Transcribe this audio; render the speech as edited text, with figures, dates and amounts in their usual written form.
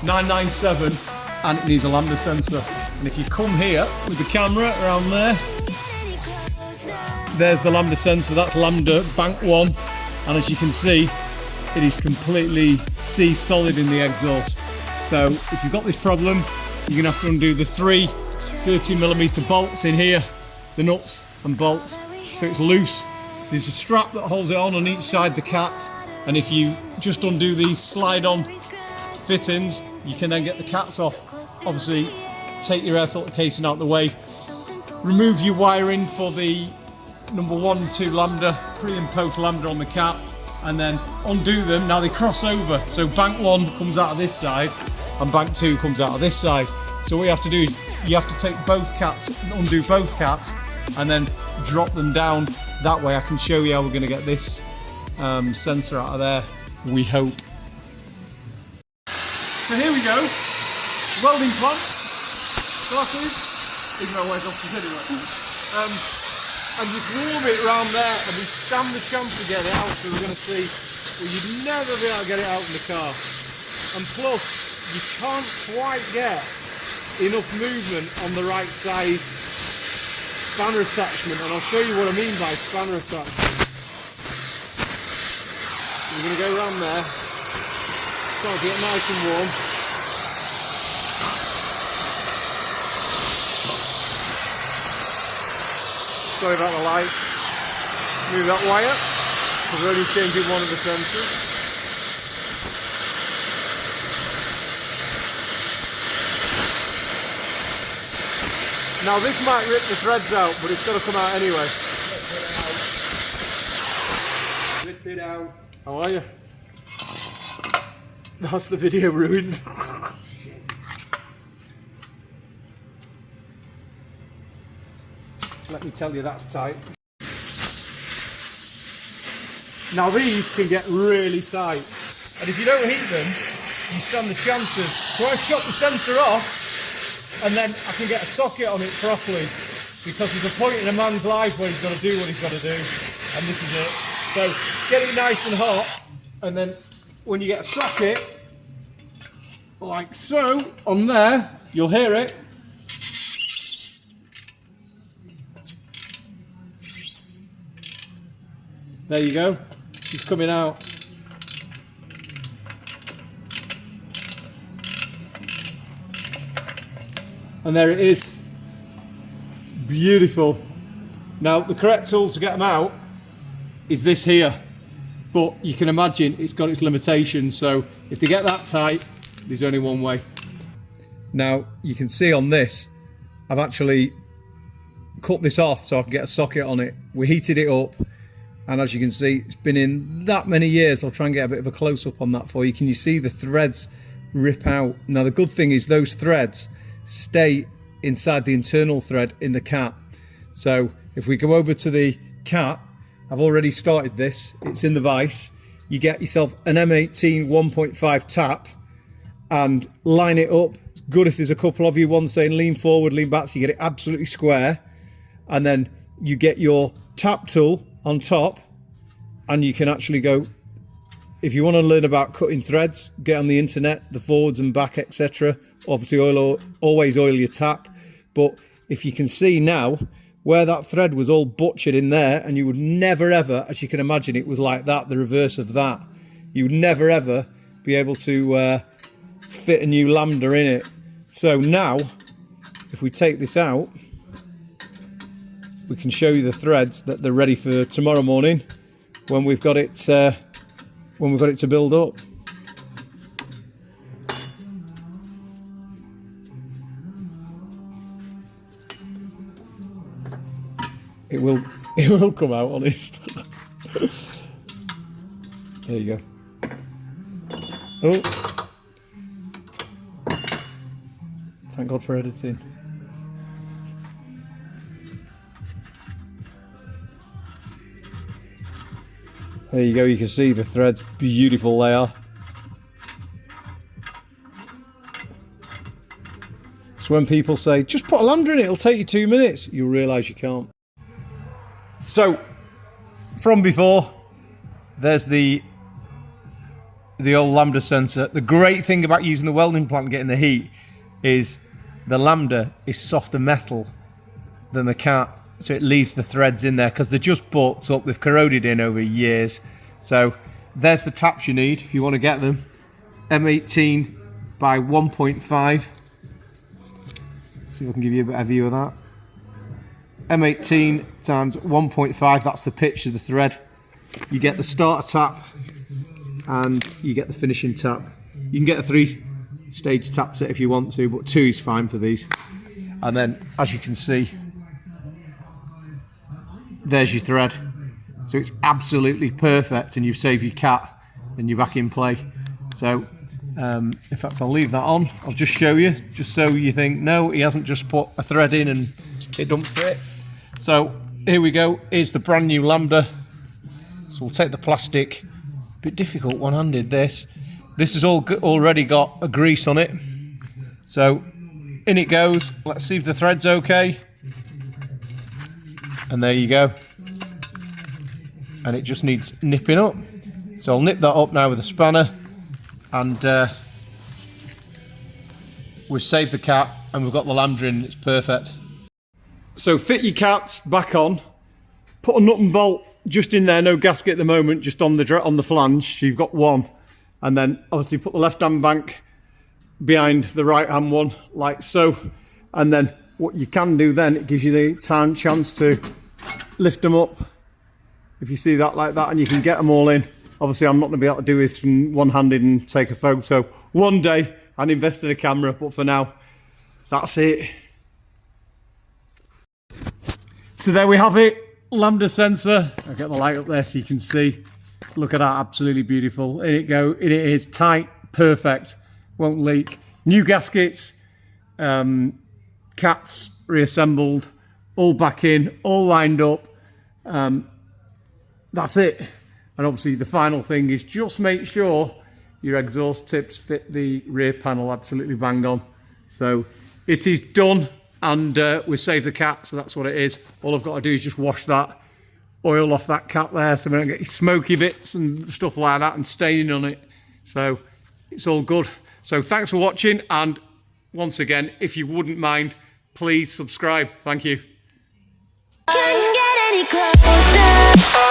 $997 and it needs a Lambda sensor. And if you come here with the camera around there, there's the Lambda sensor. That's Lambda Bank 1, and as you can see, it is completely sea solid in the exhaust. So if you've got this problem, you're gonna have to undo the three 30mm bolts in here, the nuts and bolts, so it's loose. There's a strap that holds it on each side the cats, and if you just undo these slide-on fittings, you can then get the cats off. Obviously, take your air filter casing out the way, remove your wiring for the number 1 and 2 Lambda, pre and post Lambda on the cat, and then undo them. Now they cross over, so bank 1 comes out of this side and bank 2 comes out of this side. So what you have to do is you have to take both cats, undo both cats, and then drop them down. That way I can show you how we're going to get this sensor out of there, we hope. So here we go, welding plant, glasses, even though I went off the anyway. And just warm it around there, and we stand the chance to get it out, so we're going to see, well, you'd never be able to get it out in the car. And plus, you can't quite get enough movement on the right side spanner attachment, and I'll show you what I mean by spanner attachment. We're going to go around there, start to get nice and warm. Sorry about the light. Move that wire, because we're only changing one of the sensors. Now this might rip the threads out, but it's got to come out anyway. Rip it out. How are you? That's the video ruined. Let me tell you, that's tight. Now these can get really tight, and if you don't heat them, you stand the chances. So I chop the sensor off, and then I can get a socket on it properly, because there's a point in a man's life where he's got to do what he's got to do, and this is it. So get it nice and hot, and then when you get a socket, like so, on there, you'll hear it. There you go, it's coming out. And there it is, beautiful. Now the correct tool to get them out is this here, but you can imagine it's got its limitations, so if they get that tight, there's only one way. Now you can see on this, I've actually cut this off so I can get a socket on it. We heated it up, and as you can see, it's been in that many years. I'll try and get a bit of a close-up on that for you. Can you see the threads rip out? Now the good thing is those threads stay inside the internal thread in the cat. So if we go over to the cat, I've already started this, it's in the vise. You get yourself an M18 1.5 tap and line it up. It's good if there's a couple of you, one saying lean forward, lean back, so you get it absolutely square. And then you get your tap tool on top, and you can actually go, if you want to learn about cutting threads, get on the internet, the forwards and back, etc. Obviously always oil your tap, but if you can see now where that thread was all butchered in there, and you would never ever, as you can imagine, it was like that, the reverse of that, you would never ever be able to fit a new Lambda in it. So now if we take this out, we can show you the threads that they're ready for tomorrow morning when we've got it to build up. It will come out, honest. There you go. Oh, thank God for editing. There you go, you can see the threads, beautiful they are. So when people say, just put a Lambda in it, it'll take you 2 minutes, you'll realise you can't. So, from before. There's the old Lambda sensor. The great thing about using the welding plant and getting the heat is the Lambda is softer metal than the cat, so it leaves the threads in there because they're just bucked up, they've corroded in over years. So there's the taps you need if you want to get them. M18 by 1.5. See if I can give you a better view of that. M18 times 1.5, that's the pitch of the thread. You get the starter tap and you get the finishing tap. You can get a 3-stage tap set if you want to, but 2 is fine for these. And then, as you can see, there's your thread. So it's absolutely perfect, and you've saved your cat and you're back in play. So in fact, I'll leave that on. I'll just show you, just so you think, no, he hasn't just put a thread in and it don't fit. So here we go, here's the brand new Lambda. So we'll take the plastic, a bit difficult one-handed this. This has already got a grease on it. So in it goes, let's see if the thread's okay. And there you go. And it just needs nipping up. So I'll nip that up now with a spanner, and we've saved the cat and we've got the Lambda in, it's perfect. So fit your cats back on, put a nut and bolt just in there, no gasket at the moment, just on the flange, so you've got one. And then obviously put the left hand bank behind the right hand one, like so. And then what you can do then, it gives you the chance to lift them up, if you see that, like that, and you can get them all in. Obviously I'm not going to be able to do this one-handed and take a photo. One day I'd invest in a camera, but for now, that's it. So there we have it, Lambda sensor. I'll get the light up there so you can see. Look at that, absolutely beautiful. In it go, in it is tight, perfect, won't leak. New gaskets, cats reassembled, all back in, all lined up. That's it. And obviously the final thing is just make sure your exhaust tips fit the rear panel absolutely bang on. So it is done, and we saved the cat, so that's what it is. All I've got to do is just wash that oil off that cap there so we don't get smoky bits and stuff like that and staining on it. So it's all good. So thanks for watching, and once again, if you wouldn't mind, please subscribe. Thank you. Can't get any closer.